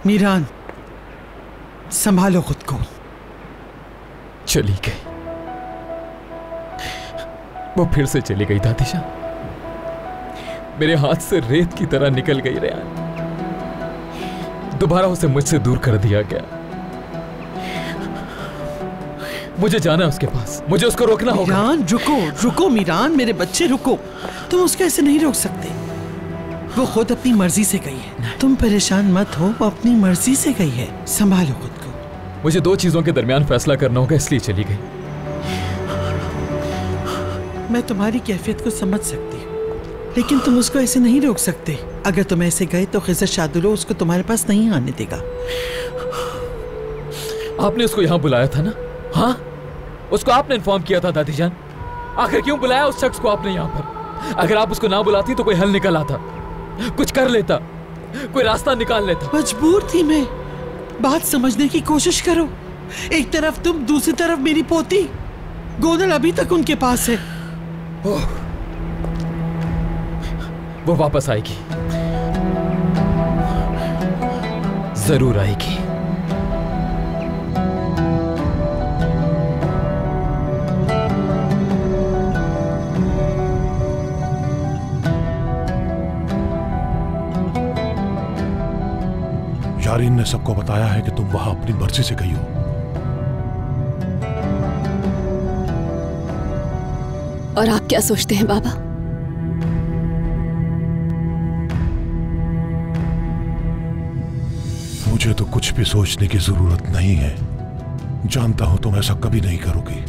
मीरान, संभालो खुद को। चली गई, वो फिर से चली गई दादीजान, मेरे हाथ से रेत की तरह निकल गई रेहान। दोबारा उसे मुझसे दूर कर दिया गया। मुझे जाना है उसके पास, मुझे उसको रोकना होगा। मीरान रुको, रुको मीरान, मेरे बच्चे रुको। तुम उसको ऐसे नहीं रोक सकते। वो खुद अपनी मर्जी से गई है। तुम परेशान मत हो, वो अपनी मर्जी से गई है। संभालो खुद को। मुझे दो चीजों के दरमियान फैसला करना होगा, इसलिए चली गई। मैं तुम्हारी कैफियत को समझ सकती हूँ, लेकिन तुम उसको ऐसे नहीं रोक सकते। अगर तुम ऐसे गए तो खिज़र शादुलो उसको तुम्हारे पास नहीं आने देगा। आपने उसको यहाँ बुलाया था ना? हाँ, उसको आपने इन्फॉर्म किया था दादीजान। आखिर क्यों बुलाया उस शख्स को आपने यहाँ पर? अगर आप उसको ना बुलाती तो कोई हल निकल आता, कुछ कर लेता, कोई रास्ता निकाल लेता। मजबूर थी मैं। बात समझने की कोशिश करो। एक तरफ तुम, दूसरी तरफ मेरी पोती। गोदल अभी तक उनके पास है। वो वापस आएगी, जरूर आएगी। यारीन ने सबको बताया है कि तुम वहां अपनी मर्जी से गई हो। और आप क्या सोचते हैं बाबा? मुझे तो कुछ भी सोचने की जरूरत नहीं है। जानता हूं तुम ऐसा कभी नहीं करोगी।